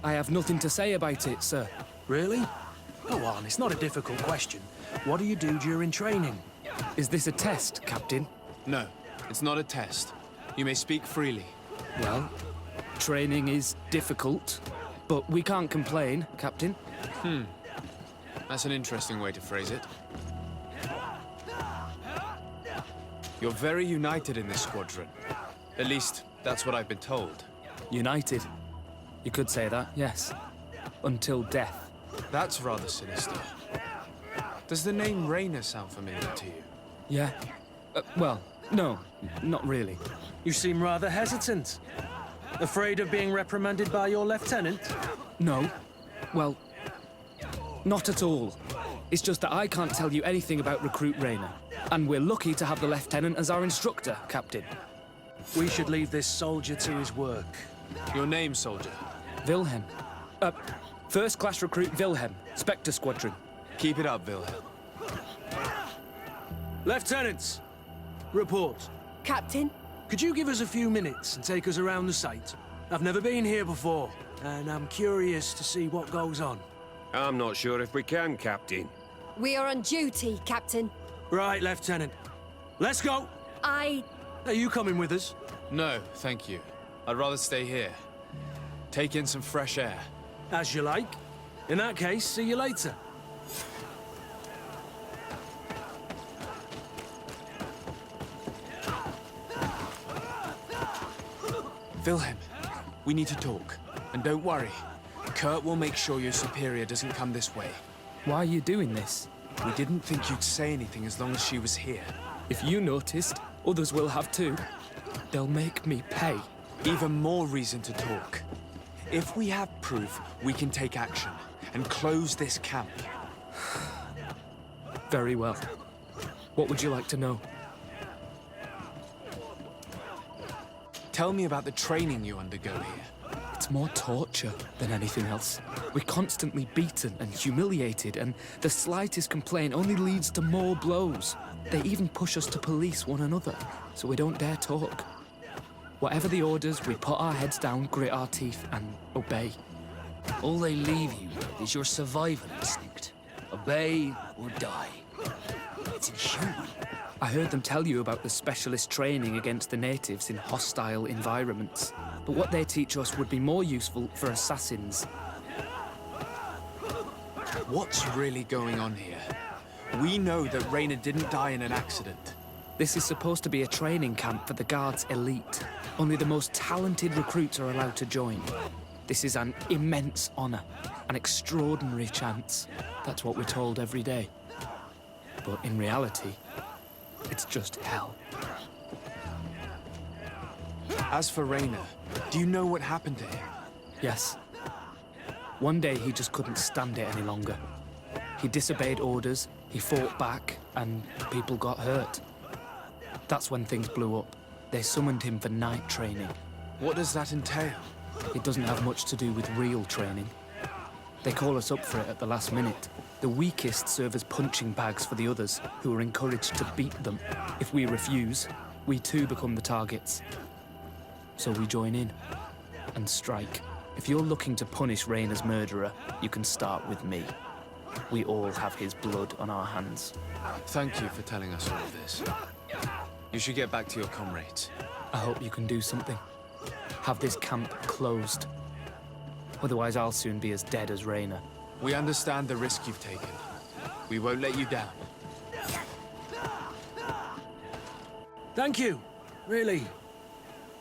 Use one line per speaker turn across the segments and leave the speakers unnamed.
I have nothing to say about it, sir.
Really? Go on, it's not a difficult question. What do you do during training?
Is this a test, Captain?
No, it's not a test. You may speak freely.
Well, training is difficult, but we can't complain, Captain.
That's an interesting way to phrase it. You're very united in this squadron. At least, that's what I've been told.
United. You could say that, yes. Until death.
That's rather sinister. Does the name Raynor sound familiar to you?
Yeah. Well, no, not really.
You seem rather hesitant. Afraid of being reprimanded by your lieutenant?
No. Well, not at all. It's just that I can't tell you anything about Recruit Raynor. And we're lucky to have the Lieutenant as our instructor, Captain.
We should leave this soldier to his work.
Your name, soldier?
Wilhelm. First Class Recruit Wilhelm, Spectre Squadron.
Keep it up, Wilhelm.
Lieutenants, report.
Captain?
Could you give us a few minutes and take us around the site? I've never been here before, and I'm curious to see what goes on.
I'm not sure if we can, Captain.
We are on duty, Captain.
Right, Lieutenant. Let's go! Are you coming with us?
No, thank you. I'd rather stay here. Take in some fresh air.
As you like. In that case, see you later.
Wilhelm, we need to talk. And don't worry. Kurt will make sure your superior doesn't come this way.
Why are you doing this?
We didn't think you'd say anything as long as she was here.
If you noticed, others will have too. They'll make me pay.
Even more reason to talk. If we have proof, we can take action and close this camp.
Very well. What would you like to know?
Tell me about the training you undergo here.
It's more torture than anything else. We're constantly beaten and humiliated, and the slightest complaint only leads to more blows. They even push us to police one another, so we don't dare talk. Whatever the orders, we put our heads down, grit our teeth, and obey.
All they leave you with is your survival instinct. Obey or die. It's inhuman.
I heard them tell you about the specialist training against the natives in hostile environments. But what they teach us would be more useful for assassins.
What's really going on here? We know that Raynor didn't die in an accident.
This is supposed to be a training camp for the Guard's elite. Only the most talented recruits are allowed to join. This is an immense honor, an extraordinary chance. That's what we're told every day. But in reality, it's just hell.
As for Raynor, do you know what happened to him?
Yes. One day he just couldn't stand it any longer. He disobeyed orders, he fought back, and people got hurt. That's when things blew up. They summoned him for night training.
What does that entail?
It doesn't have much to do with real training. They call us up for it at the last minute. The weakest serve as punching bags for the others, who are encouraged to beat them. If we refuse, we too become the targets. So we join in and strike. If you're looking to punish Raynor's murderer, you can start with me. We all have his blood on our hands.
Thank you for telling us all of this. You should get back to your comrades.
I hope you can do something. Have this camp closed. Otherwise, I'll soon be as dead as Raynor.
We understand the risk you've taken. We won't let you down.
Thank you. Really.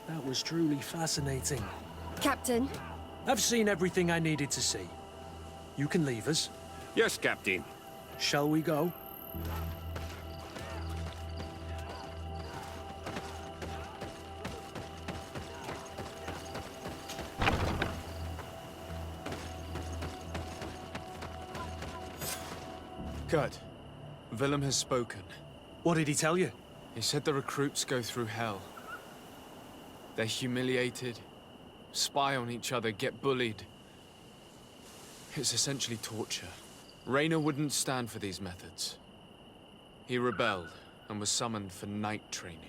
That was truly fascinating.
Captain?
I've seen everything I needed to see. You can leave us.
Yes, Captain.
Shall we go?
Kurt, Willem has spoken.
What did he tell you?
He said the recruits go through hell. They're humiliated, spy on each other, get bullied. It's essentially torture. Raynor wouldn't stand for these methods. He rebelled and was summoned for night training.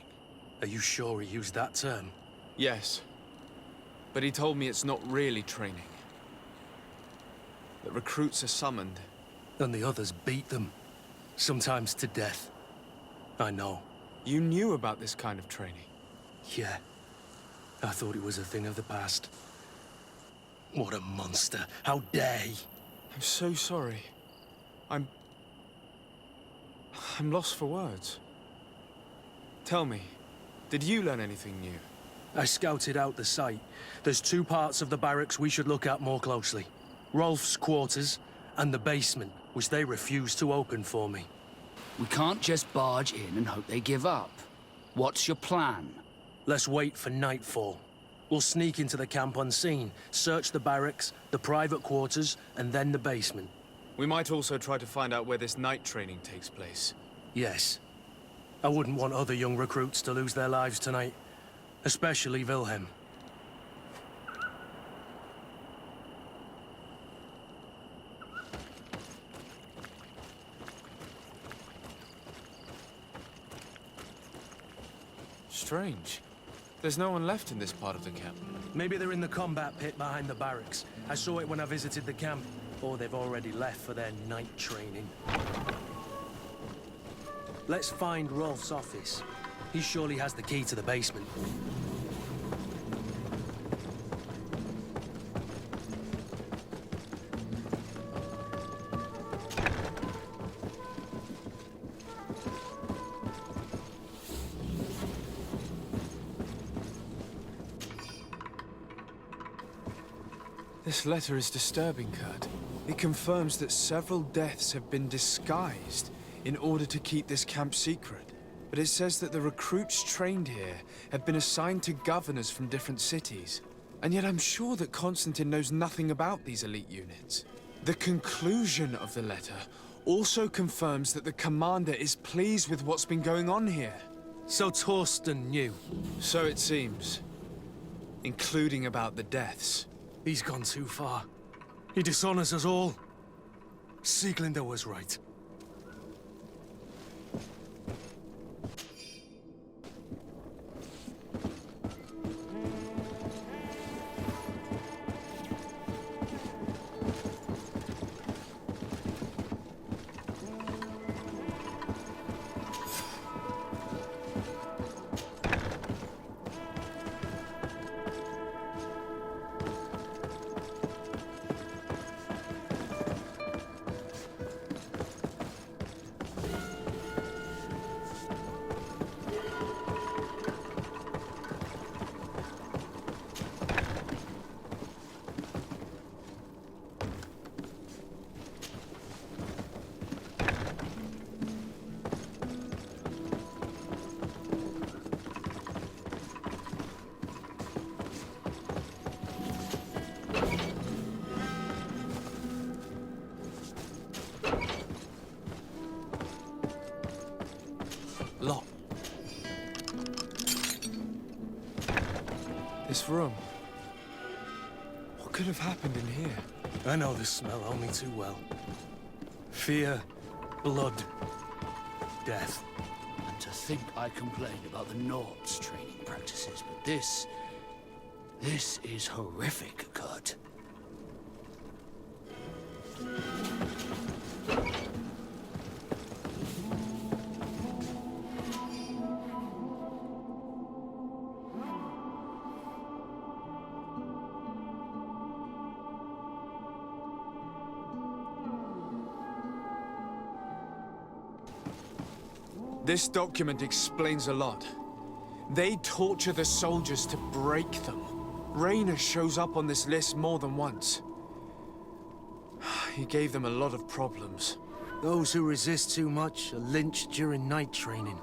Are you sure he used that term?
Yes, but he told me it's not really training. The recruits are summoned.
And the others beat them. Sometimes to death. I know.
You knew about this kind of training.
Yeah. I thought it was a thing of the past. What a monster. How dare he?
I'm so sorry. I'm lost for words. Tell me, did you learn anything new?
I scouted out the site. There's two parts of the barracks we should look at more closely. Rolf's quarters and the basement, which they refused to open for me.
We can't just barge in and hope they give up. What's your plan?
Let's wait for nightfall. We'll sneak into the camp unseen, search the barracks, the private quarters, and then the basement.
We might also try to find out where this night training takes place.
Yes. I wouldn't want other young recruits to lose their lives tonight. Especially Wilhelm.
Strange. There's no one left in this part of the camp.
Maybe they're in the combat pit behind the barracks. I saw it when I visited the camp. Or they've already left for their night training. Let's find Rolf's office. He surely has the key to the basement.
This letter is disturbing, Kurt. It confirms that several deaths have been disguised in order to keep this camp secret. But it says that the recruits trained here have been assigned to governors from different cities. And yet I'm sure that Constantine knows nothing about these elite units. The conclusion of the letter also confirms that the commander is pleased with what's been going on here.
So Torsten knew.
So it seems. Including about the deaths.
He's gone too far. He dishonors us all. Sieglinde was right.
Lock. This room. What could have happened in here?
I know this smell only too well. Fear, blood, death.
And to think I complained about the Nord's training practices, but this is horrific, Kurt.
This document explains a lot. They torture the soldiers to break them. Raynor shows up on this list more than once. He gave them a lot of problems.
Those who resist too much are lynched during night training.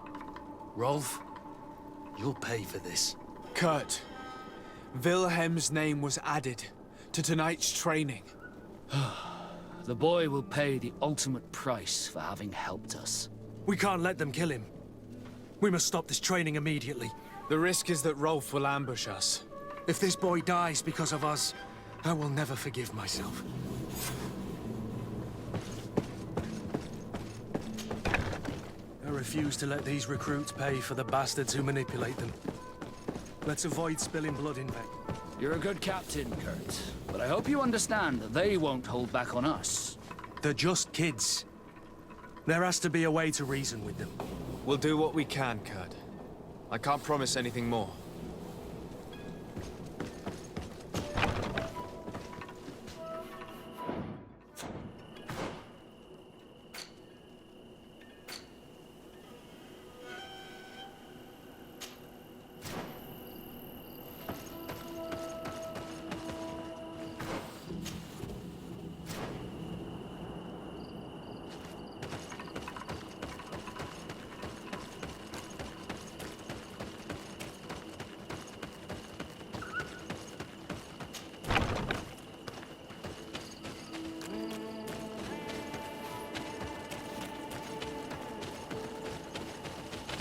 Rolf, you'll pay for this.
Kurt, Wilhelm's name was added to tonight's training.
The boy will pay the ultimate price for having helped us.
We can't let them kill him. We must stop this training immediately.
The risk is that Rolf will ambush us.
If this boy dies because of us, I will never forgive myself. I refuse to let these recruits pay for the bastards who manipulate them. Let's avoid spilling blood in vain.
You're a good captain, Kurt. But I hope you understand that they won't hold back on us.
They're just kids. There has to be a way to reason with them.
We'll do what we can, Kurt. I can't promise anything more.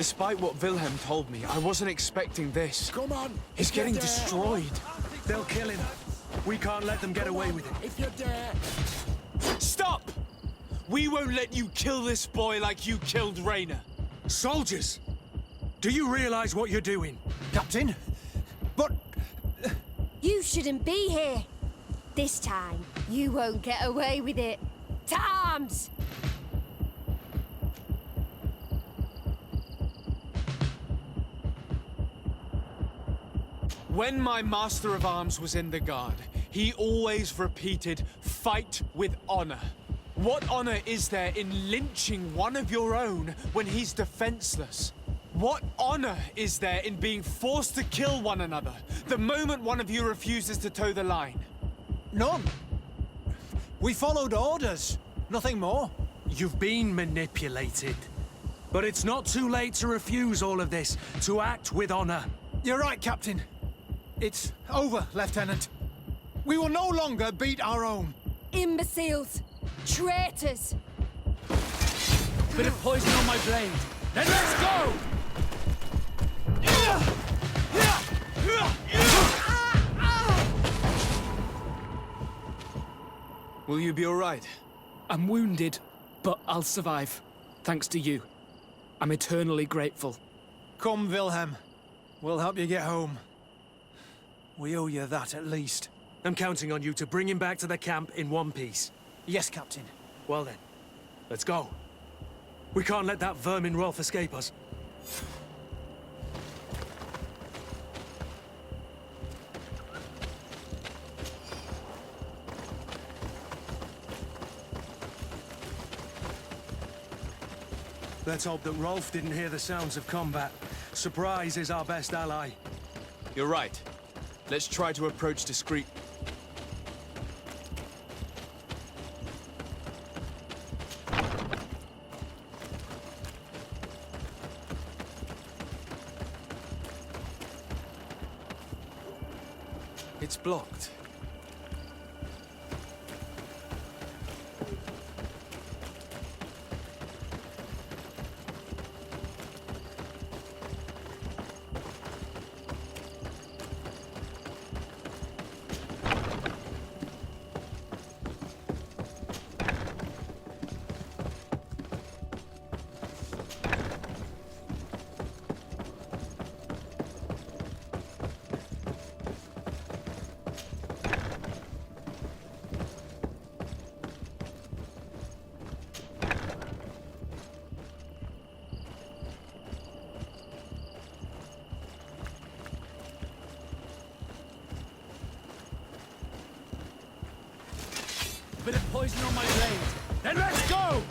Despite what Wilhelm told me, I wasn't expecting this.
Come on!
He's
if you're
getting
there.
destroyed.
They'll kill him. We can't let them get away with it.
If you're there.
Stop! We won't let you kill this boy like you killed Rainer.
Soldiers! Do you realize what you're doing?
Captain? But...
You shouldn't be here. This time, you won't get away with it. To arms!
When my Master of Arms was in the Guard, he always repeated, fight with honor. What honor is there in lynching one of your own when he's defenseless? What honor is there in being forced to kill one another the moment one of you refuses to toe the line?
None. We followed orders. Nothing more.
You've been manipulated. But it's not too late to refuse all of this, to act with honor.
You're right, Captain. It's over, Lieutenant. We will no longer beat our own.
Imbeciles! Traitors!
Bit of poison on my blade. Then let's go!
Will you be all right?
I'm wounded, but I'll survive. Thanks to you. I'm eternally grateful.
Come, Wilhelm. We'll help you get home. We owe you that, at least.
I'm counting on you to bring him back to the camp in one piece.
Yes, Captain.
Well then, let's go. We can't let that vermin Rolf escape us. Let's hope that Rolf didn't hear the sounds of combat. Surprise is our best ally.
You're right. Let's try to approach discreet. It's blocked.
Bit of poison on my blade. Then let's go!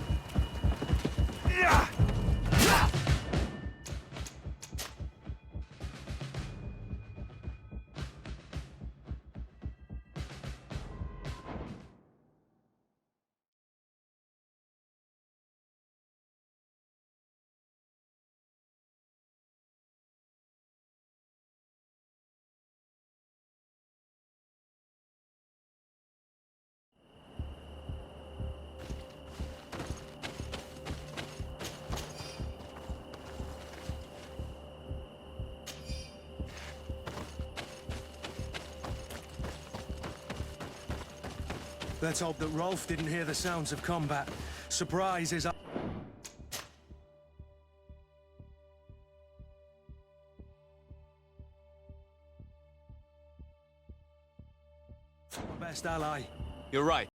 Let's hope that Rolf didn't hear the sounds of combat. Surprise is our best ally.
You're right.